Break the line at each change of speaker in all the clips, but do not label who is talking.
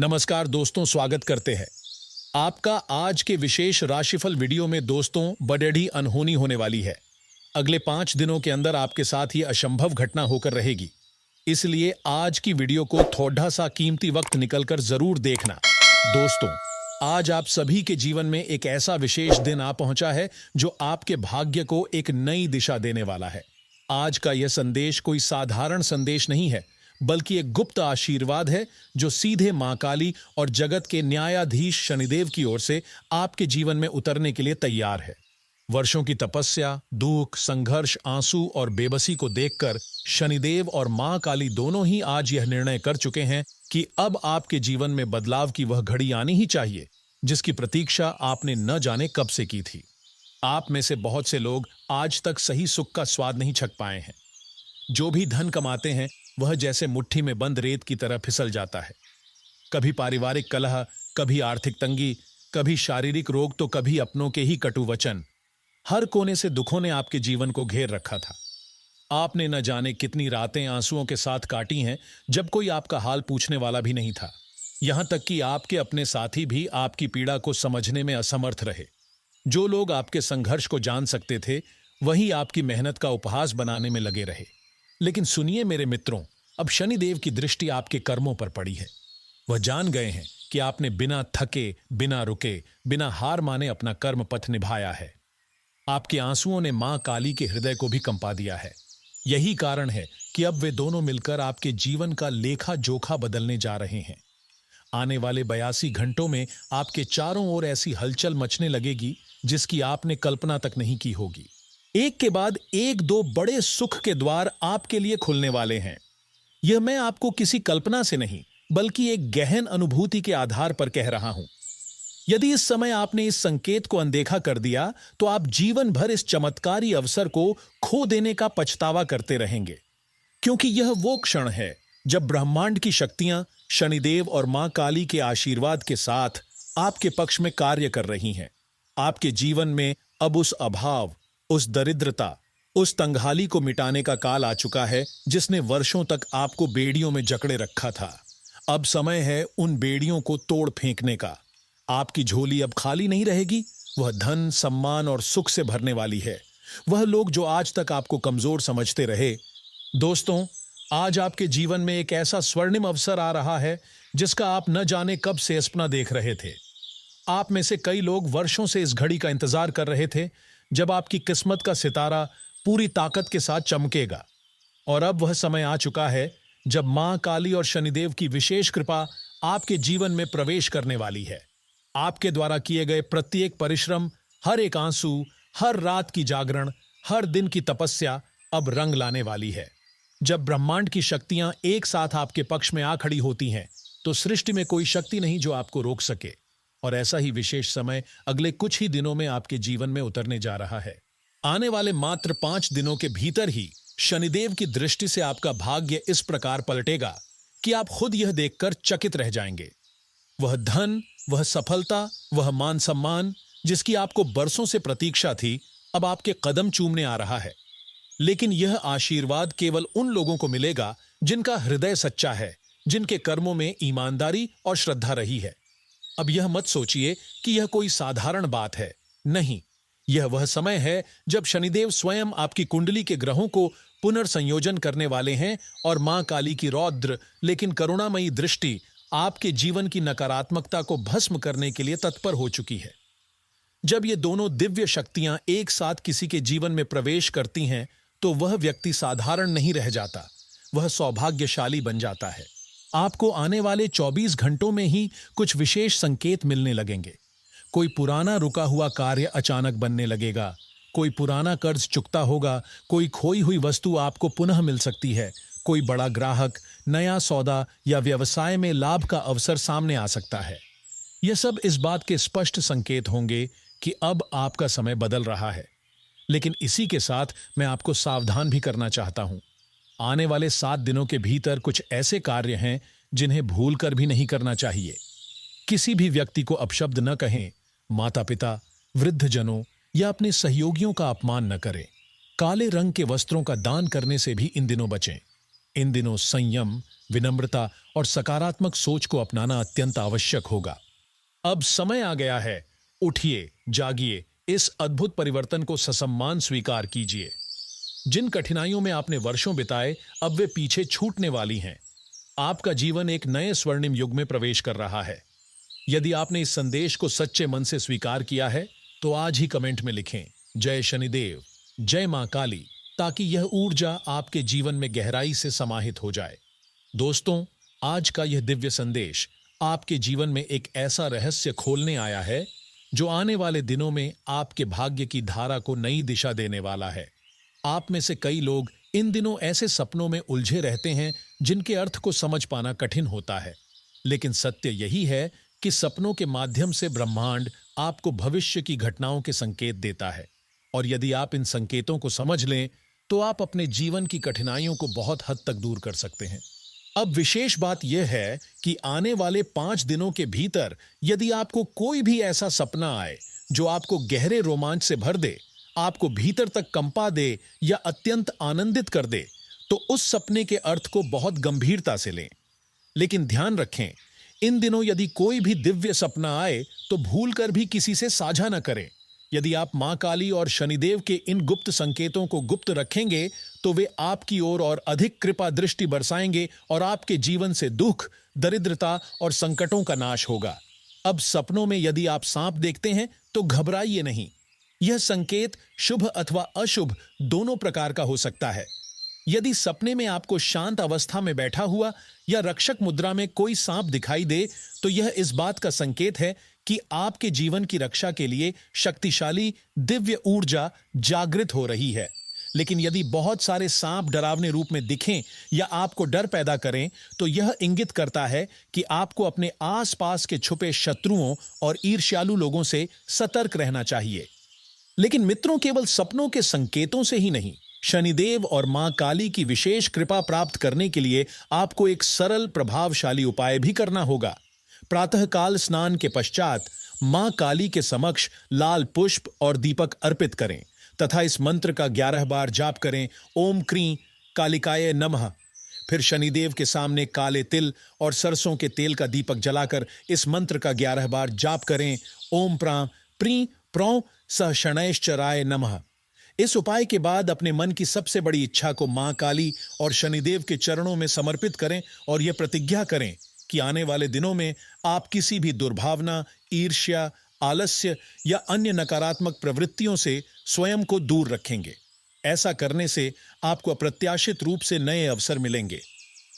नमस्कार दोस्तों, स्वागत करते हैं आपका आज के विशेष राशिफल वीडियो में। दोस्तों, बड़ी अनहोनी होने वाली है। अगले 5 दिनों के अंदर आपके साथ ये असंभव घटना होकर रहेगी, इसलिए आज की वीडियो को थोड़ा सा कीमती वक्त निकलकर जरूर देखना। दोस्तों, आज आप सभी के जीवन में एक ऐसा विशेष दिन आ पहुंचा है जो आपके भाग्य को एक नई दिशा देने वाला है। आज का यह संदेश कोई साधारण संदेश नहीं है, बल्कि एक गुप्त आशीर्वाद है जो सीधे मां काली और जगत के न्यायाधीश शनिदेव की ओर से आपके जीवन में उतरने के लिए तैयार है। वर्षों की तपस्या, दुख, संघर्ष, आंसू और बेबसी को देखकर शनिदेव और मां काली दोनों ही आज यह निर्णय कर चुके हैं कि अब आपके जीवन में बदलाव की वह घड़ी आनी ही चाहिए जिसकी प्रतीक्षा आपने न जाने कब से की थी। आप में से बहुत से लोग आज तक सही सुख का स्वाद नहीं छक पाए हैं। जो भी धन कमाते हैं वह जैसे मुट्ठी में बंद रेत की तरह फिसल जाता है। कभी पारिवारिक कलह, कभी आर्थिक तंगी, कभी शारीरिक रोग, तो कभी अपनों के ही कटु वचन। हर कोने से दुखों ने आपके जीवन को घेर रखा था। आपने न जाने कितनी रातें आंसुओं के साथ काटी हैं, जब कोई आपका हाल पूछने वाला भी नहीं था। यहां तक कि आपके अपने साथी भी आपकी पीड़ा को समझने में असमर्थ रहे। जो लोग आपके संघर्ष को जान सकते थे, वही आपकी मेहनत का उपहास बनाने में लगे रहे। लेकिन सुनिए मेरे मित्रों, अब शनिदेव की दृष्टि आपके कर्मों पर पड़ी है। वह जान गए हैं कि आपने बिना थके, बिना रुके, बिना हार माने अपना कर्म पथ निभाया है। आपके आंसुओं ने मां काली के हृदय को भी कंपा दिया है। यही कारण है कि अब वे दोनों मिलकर आपके जीवन का लेखा जोखा बदलने जा रहे हैं। आने वाले 82 घंटों में आपके चारों ओर ऐसी हलचल मचने लगेगी जिसकी आपने कल्पना तक नहीं की होगी। एक के बाद एक दो बड़े सुख के द्वार आपके लिए खुलने वाले हैं। यह मैं आपको किसी कल्पना से नहीं, बल्कि एक गहन अनुभूति के आधार पर कह रहा हूं। यदि इस समय आपने इस संकेत को अनदेखा कर दिया, तो आप जीवन भर इस चमत्कारी अवसर को खो देने का पछतावा करते रहेंगे। क्योंकि यह वो क्षण है जब ब्रह्मांड की शक्तियां शनिदेव और मां काली के आशीर्वाद के साथ आपके पक्ष में कार्य कर रही हैं। आपके जीवन में अब उस अभाव, उस दरिद्रता, उस तंगहाली को मिटाने का काल आ चुका है जिसने वर्षों तक आपको बेड़ियों में जकड़े रखा था। अब समय है उन बेड़ियों को तोड़ फेंकने का। आपकी झोली अब खाली नहीं रहेगी। वह धन, सम्मान और सुख से भरने वाली है। वह लोग जो आज तक आपको कमजोर समझते रहे, दोस्तों, आज आपके जीवन में एक ऐसा स्वर्णिम अवसर आ रहा है जिसका आप न जाने कब से सपना देख रहे थे। आप में से कई लोग वर्षों से इस घड़ी का इंतजार कर रहे थे जब आपकी किस्मत का सितारा पूरी ताकत के साथ चमकेगा। और अब वह समय आ चुका है जब मां काली और शनिदेव की विशेष कृपा आपके जीवन में प्रवेश करने वाली है। आपके द्वारा किए गए प्रत्येक परिश्रम, हर एक आंसू, हर रात की जागरण, हर दिन की तपस्या अब रंग लाने वाली है। जब ब्रह्मांड की शक्तियां एक साथ आपके पक्ष में आ खड़ी होती हैं, तो सृष्टि में कोई शक्ति नहीं जो आपको रोक सके। और ऐसा ही विशेष समय अगले कुछ ही दिनों में आपके जीवन में उतरने जा रहा है। आने वाले मात्र 5 दिनों के भीतर ही शनिदेव की दृष्टि से आपका भाग्य इस प्रकार पलटेगा कि आप खुद यह देखकर चकित रह जाएंगे। वह धन, वह सफलता, वह मान सम्मान जिसकी आपको बरसों से प्रतीक्षा थी, अब आपके कदम चूमने आ रहा है। लेकिन यह आशीर्वाद केवल उन लोगों को मिलेगा जिनका हृदय सच्चा है, जिनके कर्मों में ईमानदारी और श्रद्धा रही है। अब यह मत सोचिए कि यह कोई साधारण बात है। नहीं, यह वह समय है जब शनिदेव स्वयं आपकी कुंडली के ग्रहों को पुनर्संयोजन करने वाले हैं और मां काली की रौद्र लेकिन करुणामयी दृष्टि आपके जीवन की नकारात्मकता को भस्म करने के लिए तत्पर हो चुकी है। जब ये दोनों दिव्य शक्तियां एक साथ किसी के जीवन में प्रवेश करती हैं, तो वह व्यक्ति साधारण नहीं रह जाता, वह सौभाग्यशाली बन जाता है। आपको आने वाले 24 घंटों में ही कुछ विशेष संकेत मिलने लगेंगे। कोई पुराना रुका हुआ कार्य अचानक बनने लगेगा, कोई पुराना कर्ज चुकता होगा, कोई खोई हुई वस्तु आपको पुनः मिल सकती है, कोई बड़ा ग्राहक, नया सौदा या व्यवसाय में लाभ का अवसर सामने आ सकता है। यह सब इस बात के स्पष्ट संकेत होंगे कि अब आपका समय बदल रहा है। लेकिन इसी के साथ मैं आपको सावधान भी करना चाहता हूं। आने वाले 7 दिनों के भीतर कुछ ऐसे कार्य हैं जिन्हें भूल कर भी नहीं करना चाहिए। किसी भी व्यक्ति को अपशब्द न कहें, माता पिता, वृद्धजनों या अपने सहयोगियों का अपमान न करें। काले रंग के वस्त्रों का दान करने से भी इन दिनों बचें। इन दिनों संयम, विनम्रता और सकारात्मक सोच को अपनाना अत्यंत आवश्यक होगा। अब समय आ गया है, उठिए, जागिए, इस अद्भुत परिवर्तन को ससम्मान स्वीकार कीजिए। जिन कठिनाइयों में आपने वर्षों बिताए, अब वे पीछे छूटने वाली हैं। आपका जीवन एक नए स्वर्णिम युग में प्रवेश कर रहा है। यदि आपने इस संदेश को सच्चे मन से स्वीकार किया है, तो आज ही कमेंट में लिखें जय शनिदेव, जय मां काली, ताकि यह ऊर्जा आपके जीवन में गहराई से समाहित हो जाए। दोस्तों, आज का यह दिव्य संदेश आपके जीवन में एक ऐसा रहस्य खोलने आया है जो आने वाले दिनों में आपके भाग्य की धारा को नई दिशा देने वाला है। आप में से कई लोग इन दिनों ऐसे सपनों में उलझे रहते हैं जिनके अर्थ को समझ पाना कठिन होता है, लेकिन सत्य यही है कि सपनों के माध्यम से ब्रह्मांड आपको भविष्य की घटनाओं के संकेत देता है, और यदि आप इन संकेतों को समझ लें तो आप अपने जीवन की कठिनाइयों को बहुत हद तक दूर कर सकते हैं। अब विशेष बात यह है कि आने वाले 5 दिनों के भीतर यदि आपको कोई भी ऐसा सपना आए जो आपको गहरे रोमांच से भर दे, आपको भीतर तक कंपा दे या अत्यंत आनंदित कर दे, तो उस सपने के अर्थ को बहुत गंभीरता से लें। लेकिन ध्यान रखें, इन दिनों यदि कोई भी दिव्य सपना आए तो भूलकर भी किसी से साझा न करें। यदि आप मां काली और शनिदेव के इन गुप्त संकेतों को गुप्त रखेंगे तो वे आपकी ओर और अधिक कृपा दृष्टि बरसाएंगे और आपके जीवन से दुख, दरिद्रता और संकटों का नाश होगा। अब सपनों में यदि आप सांप देखते हैं तो घबराइए नहीं। यह संकेत शुभ अथवा अशुभ दोनों प्रकार का हो सकता है। यदि सपने में आपको शांत अवस्था में बैठा हुआ या रक्षक मुद्रा में कोई सांप दिखाई दे तो यह इस बात का संकेत है कि आपके जीवन की रक्षा के लिए शक्तिशाली दिव्य ऊर्जा जागृत हो रही है। लेकिन यदि बहुत सारे सांप डरावने रूप में दिखें या आपको डर पैदा करें तो यह इंगित करता है कि आपको अपने आसपास के छुपे शत्रुओं और ईर्ष्यालु लोगों से सतर्क रहना चाहिए। लेकिन मित्रों, केवल सपनों के संकेतों से ही नहीं, शनिदेव और मां काली की विशेष कृपा प्राप्त करने के लिए आपको एक सरल प्रभावशाली उपाय भी करना होगा। प्रातःकाल स्नान के पश्चात मां काली के समक्ष लाल पुष्प और दीपक अर्पित करें तथा इस मंत्र का 11 बार जाप करें, ओम क्रीं कालिकाय नमः। फिर शनिदेव के सामने काले तिल और सरसों के तेल का दीपक जलाकर इस मंत्र का 11 बार जाप करें, ओम प्रां प्रीं प्रौ सह शनैश्चराय नमः। इस उपाय के बाद अपने मन की सबसे बड़ी इच्छा को मां काली और शनिदेव के चरणों में समर्पित करें और यह प्रतिज्ञा करें कि आने वाले दिनों में आप किसी भी दुर्भावना, ईर्ष्या, आलस्य या अन्य नकारात्मक प्रवृत्तियों से स्वयं को दूर रखेंगे। ऐसा करने से आपको अप्रत्याशित रूप से नए अवसर मिलेंगे।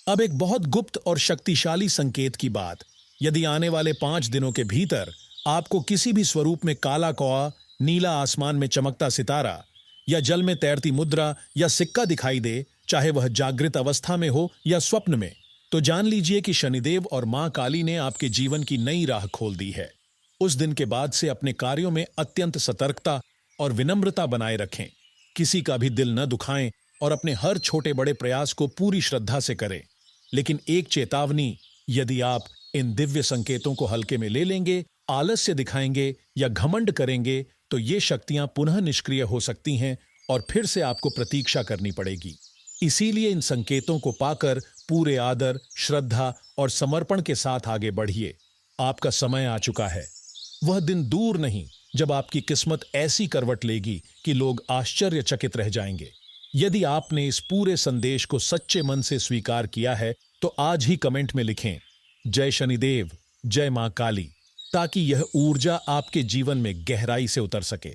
अब एक बहुत गुप्त और शक्तिशाली संकेत की बात, यदि आने वाले 5 दिनों के भीतर आपको किसी भी स्वरूप में काला कौआ, नीला आसमान में चमकता सितारा या जल में तैरती मुद्रा या सिक्का दिखाई दे, चाहे वह जागृत अवस्था में हो या स्वप्न में, तो जान लीजिए कि शनिदेव और मां काली ने आपके जीवन की नई राह खोल दी है। उस दिन के बाद से अपने कार्यों में अत्यंत सतर्कता और विनम्रता बनाए रखें। किसी का भी दिल न दुखाएं और अपने हर छोटे बड़े प्रयास को पूरी श्रद्धा से करें। लेकिन एक चेतावनी, यदि आप इन दिव्य संकेतों को हल्के में ले लेंगे, आलस्य दिखाएंगे या घमंड करेंगे तो ये शक्तियां पुनः निष्क्रिय हो सकती हैं और फिर से आपको प्रतीक्षा करनी पड़ेगी। इसीलिए इन संकेतों को पाकर पूरे आदर, श्रद्धा और समर्पण के साथ आगे बढ़िए। आपका समय आ चुका है। वह दिन दूर नहीं जब आपकी किस्मत ऐसी करवट लेगी कि लोग आश्चर्यचकित रह जाएंगे। यदि आपने इस पूरे संदेश को सच्चे मन से स्वीकार किया है तो आज ही कमेंट में लिखें जय शनिदेव, जय मां काली, ताकि यह ऊर्जा आपके जीवन में गहराई से उतर सके।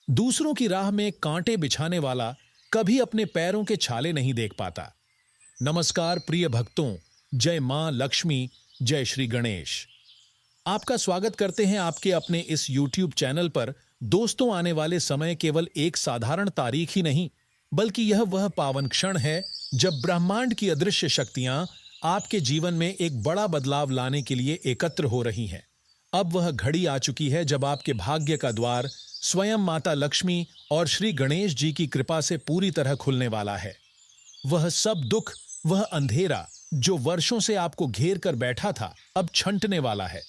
दूसरों की राह में कांटे बिछाने वाला कभी अपने पैरों के छाले नहीं देख पाता। नमस्कार प्रिय भक्तों, जय मां लक्ष्मी, जय श्री गणेश। आपका स्वागत करते हैं आपके अपने इस YouTube चैनल पर। दोस्तों, आने वाले समय केवल एक साधारण तारीख ही नहीं, बल्कि यह वह पावन क्षण है जब ब्रह्मांड की अदृश्य शक्तियां आपके जीवन में एक बड़ा बदलाव लाने के लिए एकत्र हो रही हैं। अब वह घड़ी आ चुकी है जब आपके भाग्य का द्वार स्वयं माता लक्ष्मी और श्री गणेश जी की कृपा से पूरी तरह खुलने वाला है। वह सब दुख, वह अंधेरा जो वर्षों से आपको घेर कर बैठा था, अब छंटने वाला है।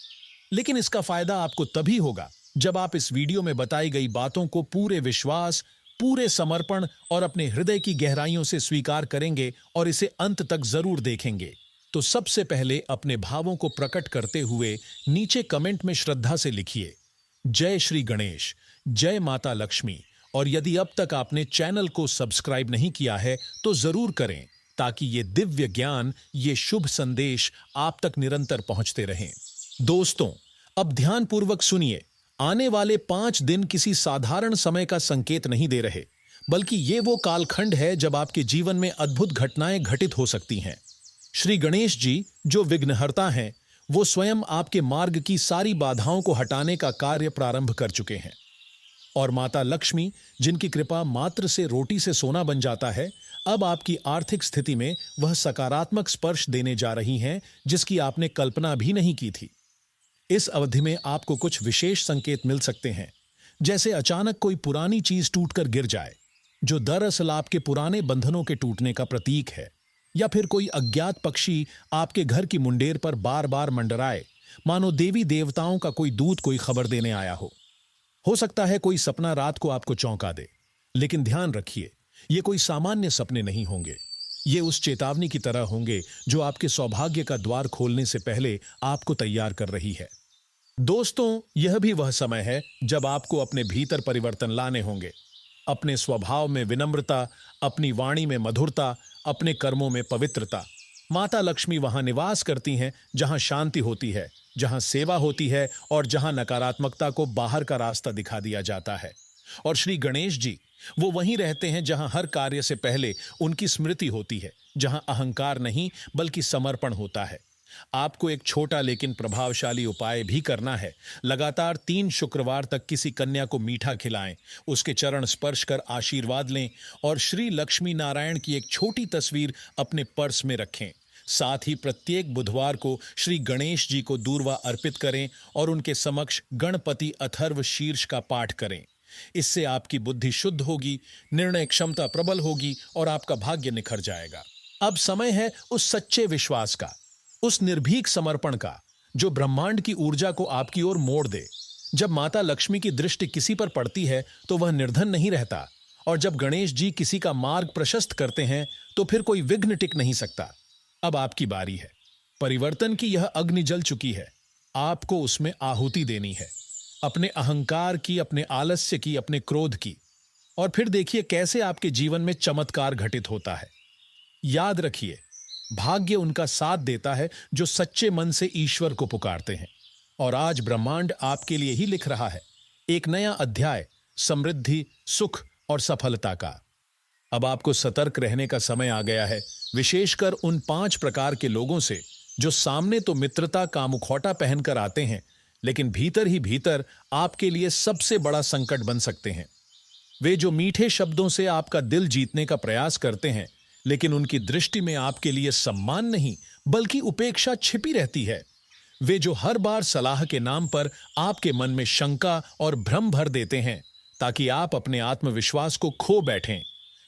लेकिन इसका फायदा आपको तभी होगा जब आप इस वीडियो में बताई गई बातों को पूरे विश्वास, पूरे समर्पण और अपने हृदय की गहराइयों से स्वीकार करेंगे और इसे अंत तक जरूर देखेंगे। तो सबसे पहले अपने भावों को प्रकट करते हुए नीचे कमेंट में श्रद्धा से लिखिए, जय श्री गणेश, जय माता लक्ष्मी। और यदि अब तक आपने चैनल को सब्सक्राइब नहीं किया है तो जरूर करें, ताकि ये दिव्य ज्ञान, ये शुभ संदेश आप तक निरंतर पहुंचते रहें। दोस्तों, अब ध्यानपूर्वक सुनिए। आने वाले 5 दिन किसी साधारण समय का संकेत नहीं दे रहे, बल्कि ये वो कालखंड है जब आपके जीवन में अद्भुत घटनाएं घटित हो सकती हैं। श्री गणेश जी, जो विघ्नहर्ता हैं, वो स्वयं आपके मार्ग की सारी बाधाओं को हटाने का कार्य प्रारंभ कर चुके हैं। और माता लक्ष्मी, जिनकी कृपा मात्र से रोटी से सोना बन जाता है, अब आपकी आर्थिक स्थिति में वह सकारात्मक स्पर्श देने जा रही हैं जिसकी आपने कल्पना भी नहीं की थी। इस अवधि में आपको कुछ विशेष संकेत मिल सकते हैं, जैसे अचानक कोई पुरानी चीज टूटकर गिर जाए, जो दरअसल आपके पुराने बंधनों के टूटने का प्रतीक है, या फिर कोई अज्ञात पक्षी आपके घर की मुंडेर पर बार बार मंडराए, मानो देवी देवताओं का कोई दूत कोई खबर देने आया हो सकता है कोई सपना रात को आपको चौंका दे, लेकिन ध्यान रखिए, ये कोई सामान्य सपने नहीं होंगे। ये उस चेतावनी की तरह होंगे जो आपके सौभाग्य का द्वार खोलने से पहले आपको तैयार कर रही है। दोस्तों, यह भी वह समय है जब आपको अपने भीतर परिवर्तन लाने होंगे। अपने स्वभाव में विनम्रता, अपनी वाणी में मधुरता, अपने कर्मों में पवित्रता। माता लक्ष्मी वहां निवास करती हैं जहां शांति होती है, जहां सेवा होती है और जहां नकारात्मकता को बाहर का रास्ता दिखा दिया जाता है। और श्री गणेश जी, वो वहीं रहते हैं जहां हर कार्य से पहले उनकी स्मृति होती है, जहां अहंकार नहीं बल्कि समर्पण होता है। आपको एक छोटा लेकिन प्रभावशाली उपाय भी करना है। लगातार 3 शुक्रवार तक किसी कन्या को मीठा खिलाएं, उसके चरण स्पर्श कर आशीर्वाद लें और श्री लक्ष्मी नारायण की एक छोटी तस्वीर अपने पर्स में रखें। साथ ही प्रत्येक बुधवार को श्री गणेश जी को दूर्वा अर्पित करें और उनके समक्ष गणपति अथर्व शीर्ष का पाठ करें। इससे आपकी बुद्धि शुद्ध होगी, निर्णय क्षमता प्रबल होगी और आपका भाग्य निखर जाएगा। अब समय है उस सच्चे विश्वास का, उस निर्भीक समर्पण का, जो ब्रह्मांड की ऊर्जा को आपकी ओर मोड़ दे। जब माता लक्ष्मी की दृष्टि किसी पर पड़ती है तो वह निर्धन नहीं रहता, और जब गणेश जी किसी का मार्ग प्रशस्त करते हैं तो फिर कोई विघ्न टिक नहीं सकता। अब आपकी बारी है। परिवर्तन की यह अग्नि जल चुकी है, आपको उसमें आहुति देनी है, अपने अहंकार की, अपने आलस्य की, अपने क्रोध की। और फिर देखिए कैसे आपके जीवन में चमत्कार घटित होता है। याद रखिए, भाग्य उनका साथ देता है जो सच्चे मन से ईश्वर को पुकारते हैं। और आज ब्रह्मांड आपके लिए ही लिख रहा है एक नया अध्याय, समृद्धि, सुख और सफलता का। अब आपको सतर्क रहने का समय आ गया है, विशेषकर उन 5 प्रकार के लोगों से जो सामने तो मित्रता का मुखौटा पहनकर आते हैं, लेकिन भीतर ही भीतर आपके लिए सबसे बड़ा संकट बन सकते हैं। वे जो मीठे शब्दों से आपका दिल जीतने का प्रयास करते हैं, लेकिन उनकी दृष्टि में आपके लिए सम्मान नहीं बल्कि उपेक्षा छिपी रहती है। वे जो हर बार सलाह के नाम पर आपके मन में शंका और भ्रम भर देते हैं ताकि आप अपने आत्मविश्वास को खो बैठें।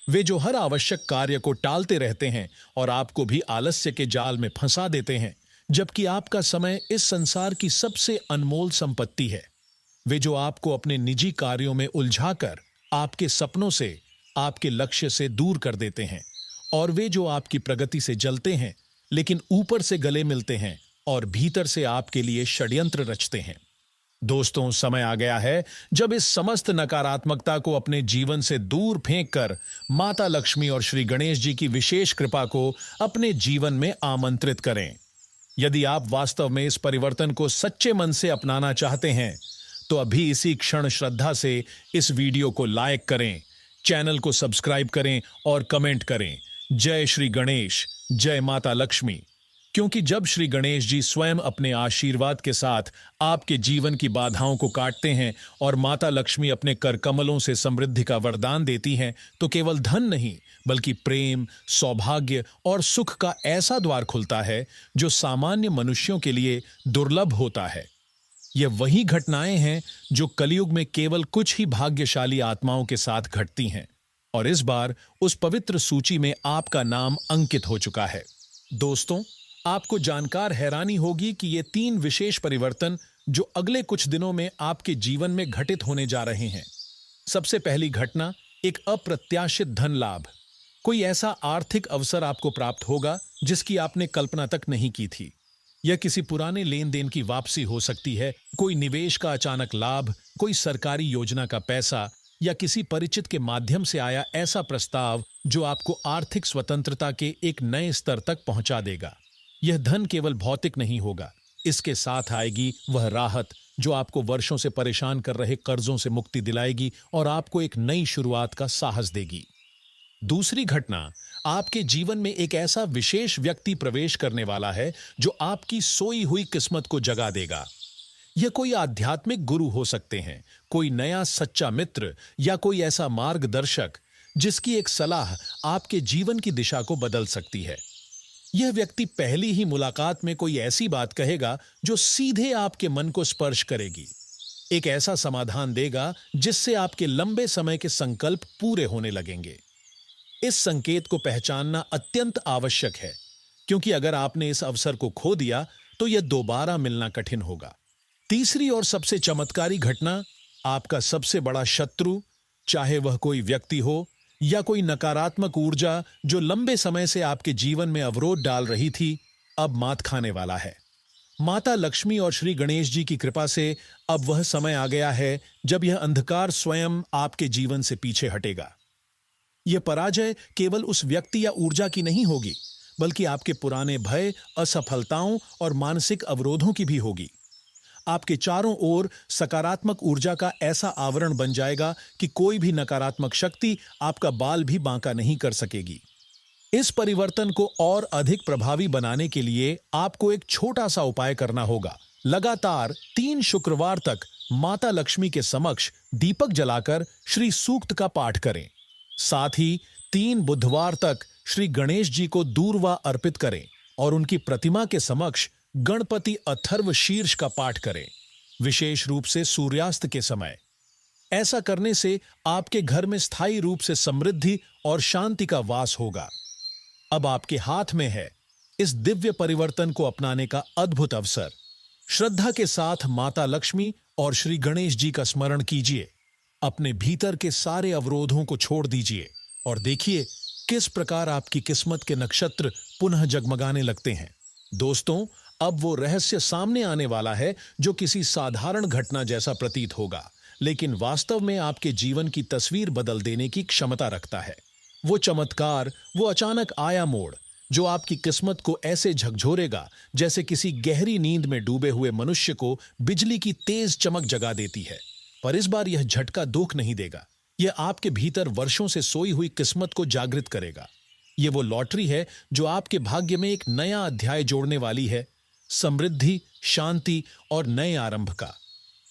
वे जो हर आवश्यक कार्य को टालते रहते हैं और आपको भी आलस्य के जाल में फंसा देते हैं, जबकि आपका समय इस संसार की सबसे अनमोल संपत्ति है। वे जो आपको अपने निजी कार्यों में उलझाकर आपके सपनों से, आपके लक्ष्य से दूर कर देते हैं। और वे जो आपकी प्रगति से जलते हैं, लेकिन ऊपर से गले मिलते हैं और भीतर से आपके लिए षड्यंत्र रचते हैं। दोस्तों, समय आ गया है जब इस समस्त नकारात्मकता को अपने जीवन से दूर फेंककर माता लक्ष्मी और श्री गणेश जी की विशेष कृपा को अपने जीवन में आमंत्रित करें। यदि आप वास्तव में इस परिवर्तन को सच्चे मन से अपनाना चाहते हैं, तो अभी इसी क्षण श्रद्धा से इस वीडियो को लाइक करें, चैनल को सब्सक्राइब करें और कमेंट करें, जय श्री गणेश, जय माता लक्ष्मी। क्योंकि जब श्री गणेश जी स्वयं अपने आशीर्वाद के साथ आपके जीवन की बाधाओं को काटते हैं और माता लक्ष्मी अपने कर कमलों से समृद्धि का वरदान देती हैं, तो केवल धन नहीं बल्कि प्रेम, सौभाग्य और सुख का ऐसा द्वार खुलता है जो सामान्य मनुष्यों के लिए दुर्लभ होता है। ये वही घटनाएं हैं जो कलयुग में केवल कुछ ही भाग्यशाली आत्माओं के साथ घटती हैं, और इस बार उस पवित्र सूची में आपका नाम अंकित हो चुका है। दोस्तों, आपको जानकर हैरानी होगी कि ये 3 विशेष परिवर्तन जो अगले कुछ दिनों में आपके जीवन में घटित होने जा रहे हैं। सबसे पहली घटना, एक अप्रत्याशित धन लाभ। कोई ऐसा आर्थिक अवसर आपको प्राप्त होगा जिसकी आपने कल्पना तक नहीं की थी। यह किसी पुराने लेन देन की वापसी हो सकती है, कोई निवेश का अचानक लाभ, कोई सरकारी योजना का पैसा या किसी परिचित के माध्यम से आया ऐसा प्रस्ताव जो आपको आर्थिक स्वतंत्रता के एक नए स्तर तक पहुंचा देगा। यह धन केवल भौतिक नहीं होगा, इसके साथ आएगी वह राहत जो आपको वर्षों से परेशान कर रहे कर्जों से मुक्ति दिलाएगी और आपको एक नई शुरुआत का साहस देगी। दूसरी घटना, आपके जीवन में एक ऐसा विशेष व्यक्ति प्रवेश करने वाला है जो आपकी सोई हुई किस्मत को जगा देगा। यह कोई आध्यात्मिक गुरु हो सकते हैं, कोई नया सच्चा मित्र या कोई ऐसा मार्गदर्शक जिसकी एक सलाह आपके जीवन की दिशा को बदल सकती है। यह व्यक्ति पहली ही मुलाकात में कोई ऐसी बात कहेगा जो सीधे आपके मन को स्पर्श करेगी, एक ऐसा समाधान देगा जिससे आपके लंबे समय के संकल्प पूरे होने लगेंगे। इस संकेत को पहचानना अत्यंत आवश्यक है, क्योंकि अगर आपने इस अवसर को खो दिया तो यह दोबारा मिलना कठिन होगा। तीसरी और सबसे चमत्कारी घटना, आपका सबसे बड़ा शत्रु, चाहे वह कोई व्यक्ति हो या कोई नकारात्मक ऊर्जा जो लंबे समय से आपके जीवन में अवरोध डाल रही थी, अब मात खाने वाला है। माता लक्ष्मी और श्री गणेश जी की कृपा से अब वह समय आ गया है जब यह अंधकार स्वयं आपके जीवन से पीछे हटेगा। यह पराजय केवल उस व्यक्ति या ऊर्जा की नहीं होगी, बल्कि आपके पुराने भय, असफलताओं और मानसिक अवरोधों की भी होगी। आपके चारों ओर सकारात्मक ऊर्जा का ऐसा आवरण बन जाएगा कि कोई भी नकारात्मक शक्ति आपका बाल भी बांका नहीं कर सकेगी। इस परिवर्तन को और अधिक प्रभावी बनाने के लिए आपको एक छोटा सा उपाय करना होगा। लगातार 3 शुक्रवार तक माता लक्ष्मी के समक्ष दीपक जलाकर श्री सूक्त का पाठ करें। साथ ही 3 बुधवार तक श्री गणेश जी को दूर्वा अर्पित करें और उनकी प्रतिमा के समक्ष गणपति अथर्व शीर्ष का पाठ करें, विशेष रूप से सूर्यास्त के समय। ऐसा करने से आपके घर में स्थायी रूप से समृद्धि और शांति का वास होगा। अब आपके हाथ में है इस दिव्य परिवर्तन को अपनाने का अद्भुत अवसर। श्रद्धा के साथ माता लक्ष्मी और श्री गणेश जी का स्मरण कीजिए, अपने भीतर के सारे अवरोधों को छोड़ दीजिए और देखिए किस प्रकार आपकी किस्मत के नक्षत्र पुनः जगमगाने लगते हैं। दोस्तों, अब वो रहस्य सामने आने वाला है जो किसी साधारण घटना जैसा प्रतीत होगा, लेकिन वास्तव में आपके जीवन की तस्वीर बदल देने की क्षमता रखता है। वो चमत्कार, वो अचानक आया मोड़ जो आपकी किस्मत को ऐसे झकझोरेगा जैसे किसी गहरी नींद में डूबे हुए मनुष्य को बिजली की तेज चमक जगा देती है। पर इस बार यह झटका दुख नहीं देगा, यह आपके भीतर वर्षों से सोई हुई किस्मत को जागृत करेगा। यह वो लॉटरी है जो आपके भाग्य में एक नया अध्याय जोड़ने वाली है, समृद्धि, शांति और नए आरंभ का।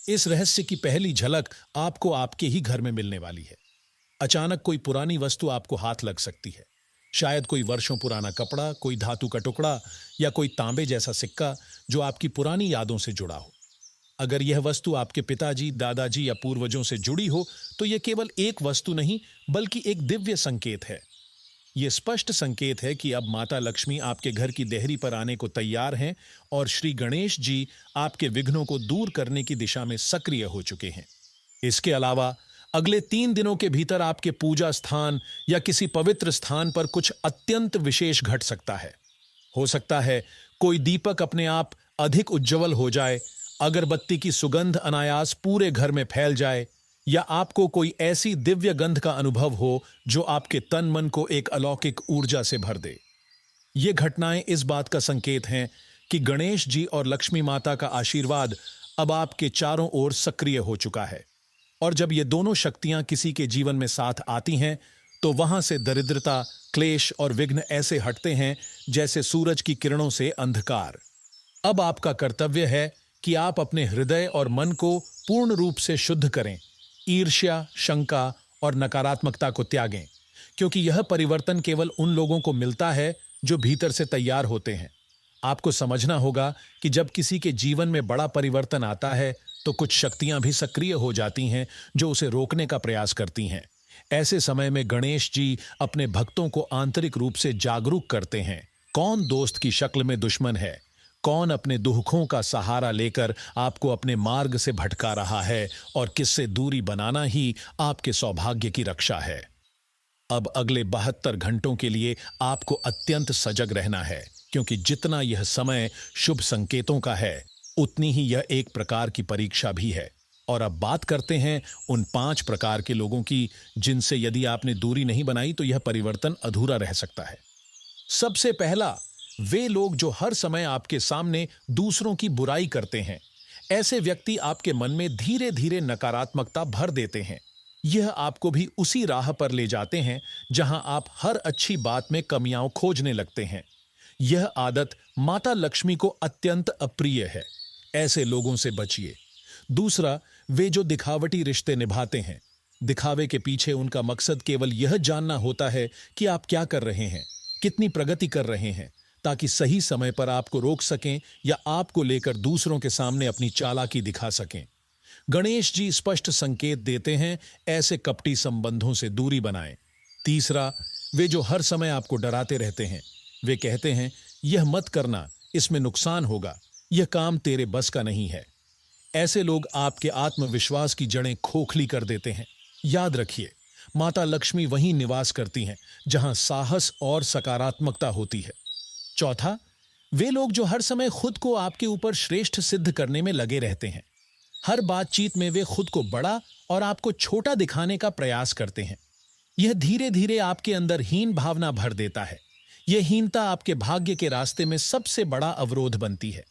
इस रहस्य की पहली झलक आपको आपके ही घर में मिलने वाली है। अचानक कोई पुरानी वस्तु आपको हाथ लग सकती है, शायद कोई वर्षों पुराना कपड़ा, कोई धातु का टुकड़ा या कोई तांबे जैसा सिक्का जो आपकी पुरानी यादों से जुड़ा हो। अगर यह वस्तु आपके पिताजी, दादाजी या पूर्वजों से जुड़ी हो तो यह केवल एक वस्तु नहीं बल्कि एक दिव्य संकेत है। यह स्पष्ट संकेत है कि अब माता लक्ष्मी आपके घर की देहरी पर आने को तैयार हैं और श्री गणेश जी आपके विघ्नों को दूर करने की दिशा में सक्रिय हो चुके हैं। इसके अलावा अगले 3 दिनों के भीतर आपके पूजा स्थान या किसी पवित्र स्थान पर कुछ अत्यंत विशेष घट सकता है। हो सकता है कोई दीपक अपने आप अधिक उज्जवल हो जाए, अगरबत्ती की सुगंध अनायास पूरे घर में फैल जाए, या आपको कोई ऐसी दिव्य गंध का अनुभव हो जो आपके तन मन को एक अलौकिक ऊर्जा से भर दे। ये घटनाएं इस बात का संकेत हैं कि गणेश जी और लक्ष्मी माता का आशीर्वाद अब आपके चारों ओर सक्रिय हो चुका है। और जब ये दोनों शक्तियां किसी के जीवन में साथ आती हैं तो वहां से दरिद्रता, क्लेश और विघ्न ऐसे हटते हैं जैसे सूरज की किरणों से अंधकार। अब आपका कर्तव्य है कि आप अपने हृदय और मन को पूर्ण रूप से शुद्ध करें, ईर्ष्या, शंका और नकारात्मकता को त्यागें, क्योंकि यह परिवर्तन केवल उन लोगों को मिलता है जो भीतर से तैयार होते हैं। आपको समझना होगा कि जब किसी के जीवन में बड़ा परिवर्तन आता है तो कुछ शक्तियां भी सक्रिय हो जाती हैं जो उसे रोकने का प्रयास करती हैं। ऐसे समय में गणेश जी अपने भक्तों को आंतरिक रूप से जागरूक करते हैं। कौन दोस्त की शक्ल में दुश्मन है, कौन अपने दुखों का सहारा लेकर आपको अपने मार्ग से भटका रहा है और किससे दूरी बनाना ही आपके सौभाग्य की रक्षा है। अब अगले 72 घंटों के लिए आपको अत्यंत सजग रहना है, क्योंकि जितना यह समय शुभ संकेतों का है, उतनी ही यह एक प्रकार की परीक्षा भी है। और अब बात करते हैं उन 5 प्रकार के लोगों की, जिनसे यदि आपने दूरी नहीं बनाई तो यह परिवर्तन अधूरा रह सकता है। सबसे पहला, वे लोग जो हर समय आपके सामने दूसरों की बुराई करते हैं। ऐसे व्यक्ति आपके मन में धीरे धीरे नकारात्मकता भर देते हैं। यह आपको भी उसी राह पर ले जाते हैं जहां आप हर अच्छी बात में कमियां खोजने लगते हैं। यह आदत माता लक्ष्मी को अत्यंत अप्रिय है। ऐसे लोगों से बचिए। दूसरा, वे जो दिखावटी रिश्ते निभाते हैं। दिखावे के पीछे उनका मकसद केवल यह जानना होता है कि आप क्या कर रहे हैं, कितनी प्रगति कर रहे हैं, ताकि सही समय पर आपको रोक सकें या आपको लेकर दूसरों के सामने अपनी चालाकी दिखा सकें। गणेश जी स्पष्ट संकेत देते हैं, ऐसे कपटी संबंधों से दूरी बनाएं। तीसरा, वे जो हर समय आपको डराते रहते हैं। वे कहते हैं, यह मत करना, इसमें नुकसान होगा, यह काम तेरे बस का नहीं है। ऐसे लोग आपके आत्मविश्वास की जड़ें खोखली कर देते हैं। याद रखिए, माता लक्ष्मी वहीं निवास करती हैं जहां साहस और सकारात्मकता होती है। चौथा, वे लोग जो हर समय खुद को आपके ऊपर श्रेष्ठ सिद्ध करने में लगे रहते हैं। हर बातचीत में वे खुद को बड़ा और आपको छोटा दिखाने का प्रयास करते हैं। यह धीरे धीरे आपके अंदर हीन भावना भर देता है। यह हीनता आपके भाग्य के रास्ते में सबसे बड़ा अवरोध बनती है।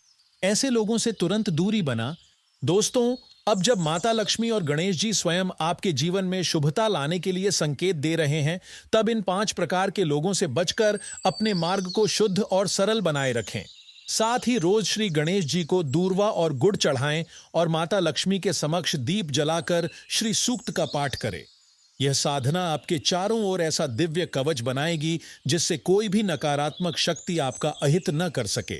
ऐसे लोगों से तुरंत दूरी बना। दोस्तों, अब जब माता लक्ष्मी और गणेश जी स्वयं आपके जीवन में शुभता लाने के लिए संकेत दे रहे हैं, तब इन 5 प्रकार के लोगों से बचकर अपने मार्ग को शुद्ध और सरल बनाए रखें। साथ ही रोज श्री गणेश जी को दूर्वा और गुड़ चढ़ाएं और माता लक्ष्मी के समक्ष दीप जलाकर श्री सूक्त का पाठ करें। यह साधना आपके चारों ओर ऐसा दिव्य कवच बनाएगी जिससे कोई भी नकारात्मक शक्ति आपका अहित न कर सके।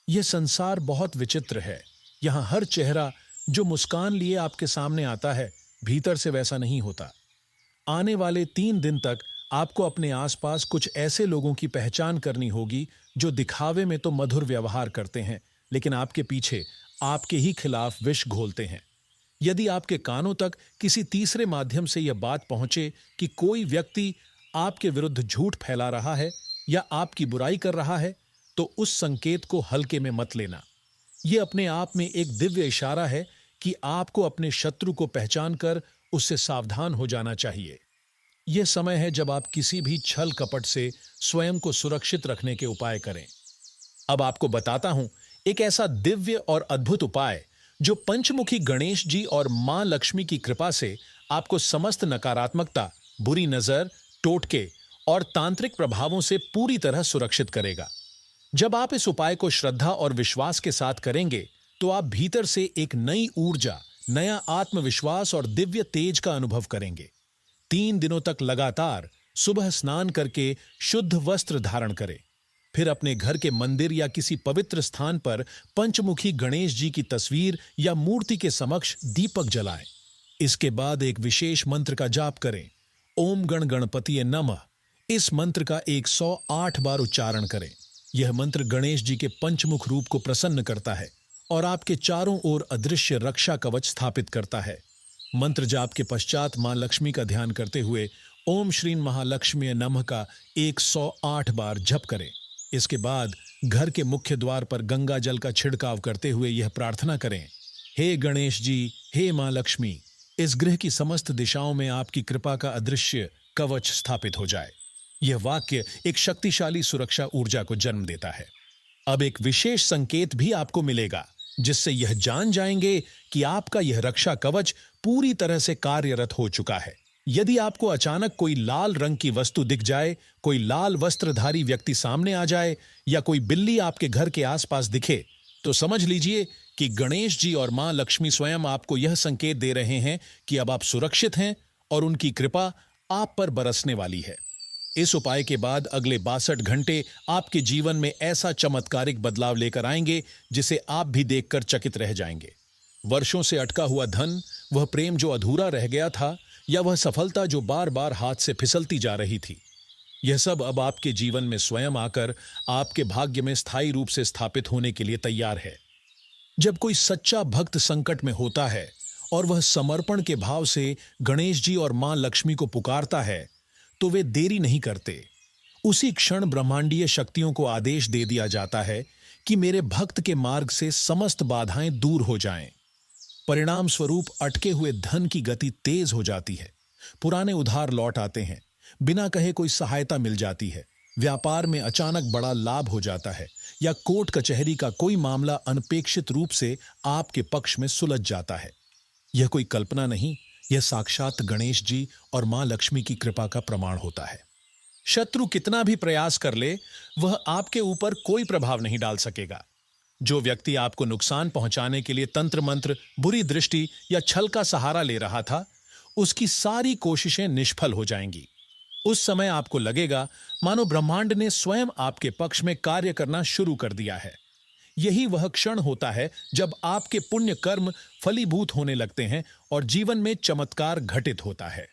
यह संसार बहुत विचित्र है। यहाँ हर चेहरा जो मुस्कान लिए आपके सामने आता है, भीतर से वैसा नहीं होता। आने वाले 3 दिन तक आपको अपने आसपास कुछ ऐसे लोगों की पहचान करनी होगी जो दिखावे में तो मधुर व्यवहार करते हैं, लेकिन आपके पीछे आपके ही खिलाफ विष घोलते हैं। यदि आपके कानों तक किसी तीसरे माध्यम से यह बात पहुंचे कि कोई व्यक्ति आपके विरुद्ध झूठ फैला रहा है या आपकी बुराई कर रहा है, तो उस संकेत को हल्के में मत लेना। यह अपने आप में एक दिव्य इशारा है कि आपको अपने शत्रु को पहचान कर उससे सावधान हो जाना चाहिए। यह समय है जब आप किसी भी छल कपट से स्वयं को सुरक्षित रखने के उपाय करें। अब आपको बताता हूं एक ऐसा दिव्य और अद्भुत उपाय जो पंचमुखी गणेश जी और मां लक्ष्मी की कृपा से आपको समस्त नकारात्मकता, बुरी नजर, टोटके और तांत्रिक प्रभावों से पूरी तरह सुरक्षित करेगा। जब आप इस उपाय को श्रद्धा और विश्वास के साथ करेंगे, तो आप भीतर से एक नई ऊर्जा, नया आत्मविश्वास और दिव्य तेज का अनुभव करेंगे। 3 दिनों तक लगातार सुबह स्नान करके शुद्ध वस्त्र धारण करें। फिर अपने घर के मंदिर या किसी पवित्र स्थान पर पंचमुखी गणेश जी की तस्वीर या मूर्ति के समक्ष दीपक जलाएं। इसके बाद एक विशेष मंत्र का जाप करें। ओम गण गणपतिये नमः। इस मंत्र का 108 बार उच्चारण करें। यह मंत्र गणेश जी के पंचमुख रूप को प्रसन्न करता है और आपके चारों ओर अदृश्य रक्षा कवच स्थापित करता है। मंत्र जाप के पश्चात मां लक्ष्मी का ध्यान करते हुए ओम श्री महालक्ष्मी नमः का 108 बार जप करें। इसके बाद घर के मुख्य द्वार पर गंगा जल का छिड़काव करते हुए यह प्रार्थना करें, हे गणेश जी, हे मां लक्ष्मी, इस गृह की समस्त दिशाओं में आपकी कृपा का अदृश्य कवच स्थापित हो जाए। यह वाक्य एक शक्तिशाली सुरक्षा ऊर्जा को जन्म देता है। अब एक विशेष संकेत भी आपको मिलेगा, जिससे यह जान जाएंगे कि आपका यह रक्षा कवच पूरी तरह से कार्यरत हो चुका है। यदि आपको अचानक कोई लाल रंग की वस्तु दिख जाए, कोई लाल वस्त्रधारी व्यक्ति सामने आ जाए या कोई बिल्ली आपके घर के आसपास दिखे, तो समझ लीजिए कि गणेश जी और मां लक्ष्मी स्वयं आपको यह संकेत दे रहे हैं कि अब आप सुरक्षित हैं और उनकी कृपा आप पर बरसने वाली है। इस उपाय के बाद अगले 62 घंटे आपके जीवन में ऐसा चमत्कारिक बदलाव लेकर आएंगे जिसे आप भी देखकर चकित रह जाएंगे। वर्षों से अटका हुआ धन, वह प्रेम जो अधूरा रह गया था, या वह सफलता जो बार बार हाथ से फिसलती जा रही थी, यह सब अब आपके जीवन में स्वयं आकर आपके भाग्य में स्थायी रूप से स्थापित होने के लिए तैयार है। जब कोई सच्चा भक्त संकट में होता है और वह समर्पण के भाव से गणेश जी और मां लक्ष्मी को पुकारता है, तो वे देरी नहीं करते। उसी क्षण ब्रह्मांडीय शक्तियों को आदेश दे दिया जाता है कि मेरे भक्त के मार्ग से समस्त बाधाएं दूर हो जाएं। परिणाम स्वरूप अटके हुए धन की गति तेज हो जाती है, पुराने उधार लौट आते हैं, बिना कहे कोई सहायता मिल जाती है, व्यापार में अचानक बड़ा लाभ हो जाता है, या कोर्ट कचहरी का कोई मामला अनपेक्षित रूप से आपके पक्ष में सुलझ जाता है। यह कोई कल्पना नहीं, यह साक्षात गणेश जी और मां लक्ष्मी की कृपा का प्रमाण होता है। शत्रु कितना भी प्रयास कर ले, वह आपके ऊपर कोई प्रभाव नहीं डाल सकेगा। जो व्यक्ति आपको नुकसान पहुंचाने के लिए तंत्र मंत्र, बुरी दृष्टि या छल का सहारा ले रहा था, उसकी सारी कोशिशें निष्फल हो जाएंगी। उस समय आपको लगेगा मानो ब्रह्मांड ने स्वयं आपके पक्ष में कार्य करना शुरू कर दिया है। यही वह क्षण होता है जब आपके पुण्य कर्म फलीभूत होने लगते हैं और जीवन में चमत्कार घटित होता है।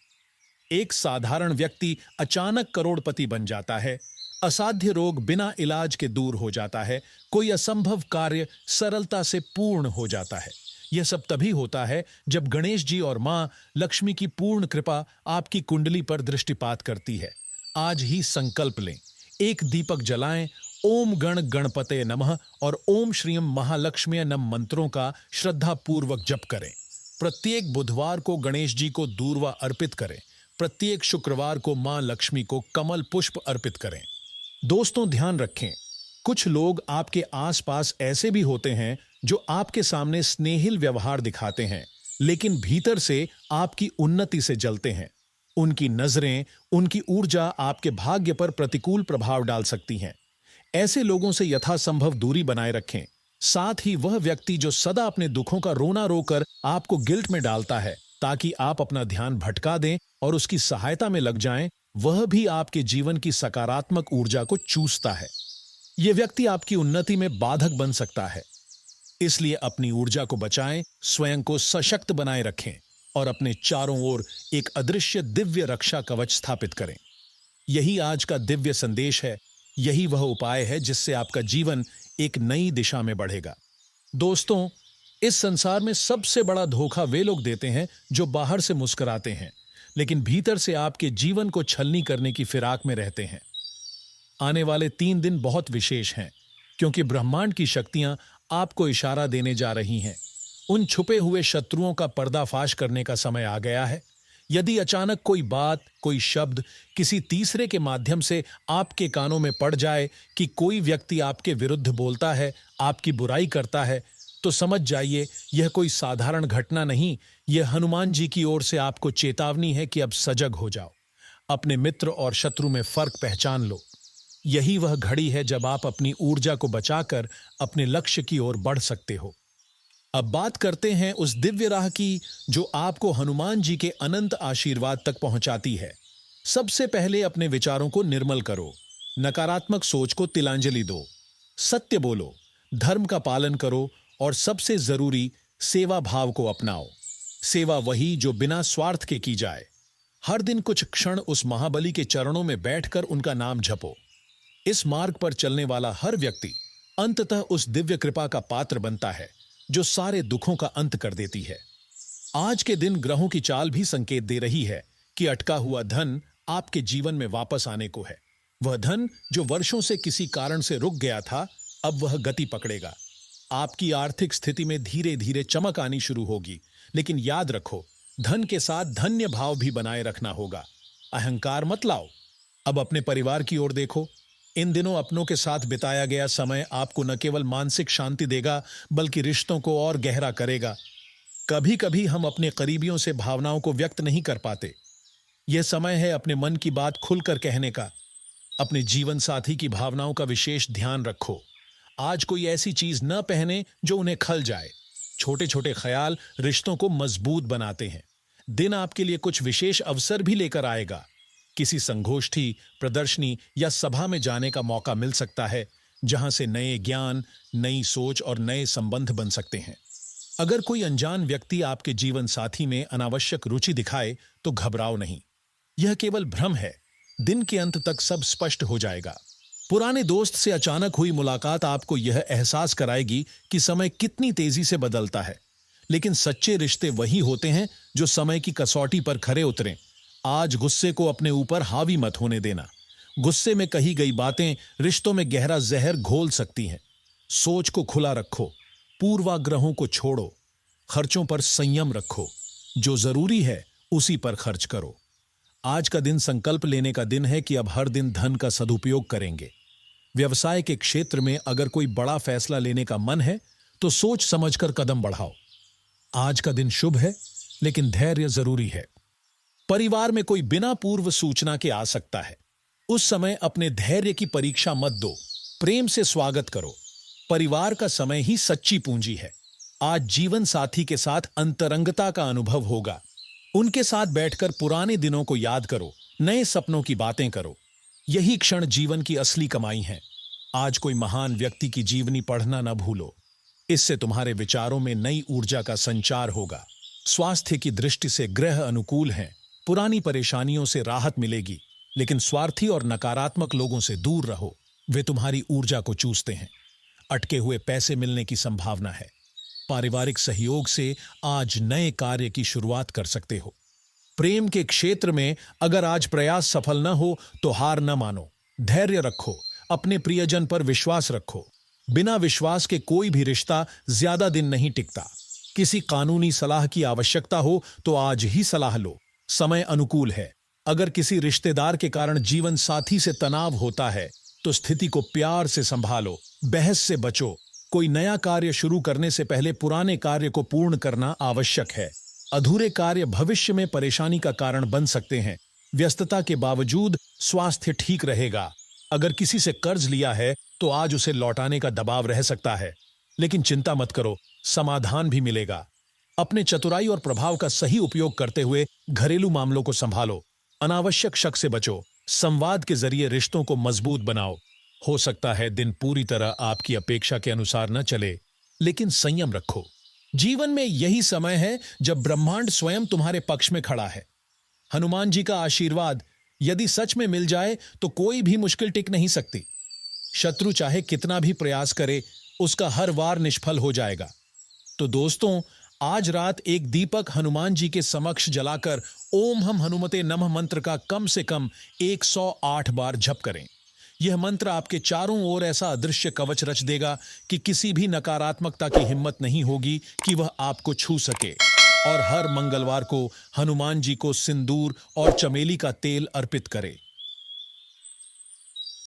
एक साधारण व्यक्ति अचानक करोड़पति बन जाता है, असाध्य रोग बिना इलाज के दूर हो जाता है, कोई असंभव कार्य सरलता से पूर्ण हो जाता है। यह सब तभी होता है जब गणेश जी और मां लक्ष्मी की पूर्ण कृपा आपकी कुंडली पर दृष्टिपात करती है। आज ही संकल्प लें, एक दीपक जलाएं, ओम गण गणपते नमः और ओम श्रीम महालक्ष्मी नम मंत्रों का श्रद्धापूर्वक जप करें। प्रत्येक बुधवार को गणेश जी को दूर्वा अर्पित करें। प्रत्येक शुक्रवार को मां लक्ष्मी को कमल पुष्प अर्पित करें। दोस्तों, ध्यान रखें, कुछ लोग आपके आसपास ऐसे भी होते हैं जो आपके सामने स्नेहिल व्यवहार दिखाते हैं, लेकिन भीतर से आपकी उन्नति से जलते हैं। उनकी नजरें, उनकी ऊर्जा आपके भाग्य पर प्रतिकूल प्रभाव डाल सकती हैं। ऐसे लोगों से यथासंभव दूरी बनाए रखें। साथ ही वह व्यक्ति जो सदा अपने दुखों का रोना रोकर आपको गिल्ट में डालता है ताकि आप अपना ध्यान भटका दें और उसकी सहायता में लग जाएं, वह भी आपके जीवन की सकारात्मक ऊर्जा को चूसता है। यह व्यक्ति आपकी उन्नति में बाधक बन सकता है। इसलिए अपनी ऊर्जा को बचाएं, स्वयं को सशक्त बनाए रखें और अपने चारों ओर एक अदृश्य दिव्य रक्षा कवच स्थापित करें। यही आज का दिव्य संदेश है। यही वह उपाय है जिससे आपका जीवन एक नई दिशा में बढ़ेगा। दोस्तों, इस संसार में सबसे बड़ा धोखा वे लोग देते हैं जो बाहर से मुस्कुराते हैं, लेकिन भीतर से आपके जीवन को छलनी करने की फिराक में रहते हैं। आने वाले 3 दिन बहुत विशेष हैं, क्योंकि ब्रह्मांड की शक्तियां आपको इशारा देने जा रही हैं। उन छुपे हुए शत्रुओं का पर्दाफाश करने का समय आ गया है। यदि अचानक कोई बात, कोई शब्द किसी तीसरे के माध्यम से आपके कानों में पड़ जाए कि कोई व्यक्ति आपके विरुद्ध बोलता है, आपकी बुराई करता है, तो समझ जाइए यह कोई साधारण घटना नहीं, यह हनुमान जी की ओर से आपको चेतावनी है कि अब सजग हो जाओ। अपने मित्र और शत्रु में फर्क पहचान लो। यही वह घड़ी है जब आप अपनी ऊर्जा को बचाकर अपने लक्ष्य की ओर बढ़ सकते हो। अब बात करते हैं उस दिव्य राह की जो आपको हनुमान जी के अनंत आशीर्वाद तक पहुंचाती है। सबसे पहले अपने विचारों को निर्मल करो, नकारात्मक सोच को तिलांजलि दो, सत्य बोलो, धर्म का पालन करो और सबसे जरूरी सेवा भाव को अपनाओ। सेवा वही जो बिना स्वार्थ के की जाए। हर दिन कुछ क्षण उस महाबली के चरणों में बैठकर उनका नाम जपो। इस मार्ग पर चलने वाला हर व्यक्ति अंततः उस दिव्य कृपा का पात्र बनता है जो सारे दुखों का अंत कर देती है। आज के दिन ग्रहों की चाल भी संकेत दे रही है कि अटका हुआ धन आपके जीवन में वापस आने को है। वह धन जो वर्षों से किसी कारण से रुक गया था, अब वह गति पकड़ेगा। आपकी आर्थिक स्थिति में धीरे धीरे चमक आनी शुरू होगी, लेकिन याद रखो, धन के साथ धन्य भाव भी बनाए रखना होगा। अहंकार मत लाओ। अब अपने परिवार की ओर देखो। इन दिनों अपनों के साथ बिताया गया समय आपको न केवल मानसिक शांति देगा, बल्कि रिश्तों को और गहरा करेगा। कभी कभी हम अपने करीबियों से भावनाओं को व्यक्त नहीं कर पाते। यह समय है अपने मन की बात खुलकर कहने का। अपने जीवन साथी की भावनाओं का विशेष ध्यान रखो। आज कोई ऐसी चीज न पहने जो उन्हें खल जाए। छोटे छोटे ख्याल रिश्तों को मजबूत बनाते हैं। दिन आपके लिए कुछ विशेष अवसर भी लेकर आएगा। किसी संगोष्ठी, प्रदर्शनी या सभा में जाने का मौका मिल सकता है, जहां से नए ज्ञान, नई सोच और नए संबंध बन सकते हैं। अगर कोई अनजान व्यक्ति आपके जीवन साथी में अनावश्यक रुचि दिखाए तो घबराओ नहीं, यह केवल भ्रम है। दिन के अंत तक सब स्पष्ट हो जाएगा। पुराने दोस्त से अचानक हुई मुलाकात आपको यह एहसास कराएगी कि समय कितनी तेजी से बदलता है, लेकिन सच्चे रिश्ते वही होते हैं जो समय की कसौटी पर खरे उतरें। आज गुस्से को अपने ऊपर हावी मत होने देना। गुस्से में कही गई बातें रिश्तों में गहरा जहर घोल सकती हैं। सोच को खुला रखो, पूर्वाग्रहों को छोड़ो, खर्चों पर संयम रखो, जो जरूरी है उसी पर खर्च करो। आज का दिन संकल्प लेने का दिन है कि अब हर दिन धन का सदुपयोग करेंगे। व्यवसाय के क्षेत्र में अगर कोई बड़ा फैसला लेने का मन है तो सोच समझकर कदम बढ़ाओ। आज का दिन शुभ है, लेकिन धैर्य जरूरी है। परिवार में कोई बिना पूर्व सूचना के आ सकता है। उस समय अपने धैर्य की परीक्षा मत दो, प्रेम से स्वागत करो। परिवार का समय ही सच्ची पूंजी है। आज जीवन साथी के साथ अंतरंगता का अनुभव होगा। उनके साथ बैठकर पुराने दिनों को याद करो, नए सपनों की बातें करो। यही क्षण जीवन की असली कमाई है। आज कोई महान व्यक्ति की जीवनी पढ़ना न भूलो। इससे तुम्हारे विचारों में नई ऊर्जा का संचार होगा। स्वास्थ्य की दृष्टि से ग्रह अनुकूल हैं। पुरानी परेशानियों से राहत मिलेगी, लेकिन स्वार्थी और नकारात्मक लोगों से दूर रहो। वे तुम्हारी ऊर्जा को चूसते हैं। अटके हुए पैसे मिलने की संभावना है। पारिवारिक सहयोग से आज नए कार्य की शुरुआत कर सकते हो। प्रेम के क्षेत्र में अगर आज प्रयास सफल न हो तो हार न मानो। धैर्य रखो, अपने प्रियजन पर विश्वास रखो। बिना विश्वास के कोई भी रिश्ता ज्यादा दिन नहीं टिकता। किसी कानूनी सलाह की आवश्यकता हो तो आज ही सलाह लो, समय अनुकूल है। अगर किसी रिश्तेदार के कारण जीवन साथी से तनाव होता है तो स्थिति को प्यार से संभालो, बहस से बचो। कोई नया कार्य शुरू करने से पहले पुराने कार्य को पूर्ण करना आवश्यक है। अधूरे कार्य भविष्य में परेशानी का कारण बन सकते हैं। व्यस्तता के बावजूद स्वास्थ्य ठीक रहेगा। अगर किसी से कर्ज लिया है तो आज उसे लौटाने का दबाव रह सकता है, लेकिन चिंता मत करो, समाधान भी मिलेगा। अपने चतुराई और प्रभाव का सही उपयोग करते हुए घरेलू मामलों को संभालो। अनावश्यक शक से बचो। संवाद के जरिए रिश्तों को मजबूत बनाओ। हो सकता है दिन पूरी तरह आपकी अपेक्षा के अनुसार न चले, लेकिन संयम रखो। जीवन में यही समय है जब ब्रह्मांड स्वयं तुम्हारे पक्ष में खड़ा है। हनुमान जी का आशीर्वाद यदि सच में मिल जाए तो कोई भी मुश्किल टिक नहीं सकती। शत्रु चाहे कितना भी प्रयास करे, उसका हर वार निष्फल हो जाएगा। तो दोस्तों, आज रात एक दीपक हनुमान जी के समक्ष जलाकर ओम हम हनुमते नमः मंत्र का कम से कम 108 बार जप करें। यह मंत्र आपके चारों ओर ऐसा अदृश्य कवच रच देगा कि किसी भी नकारात्मकता की हिम्मत नहीं होगी कि वह आपको छू सके। और हर मंगलवार को हनुमान जी को सिंदूर और चमेली का तेल अर्पित करें।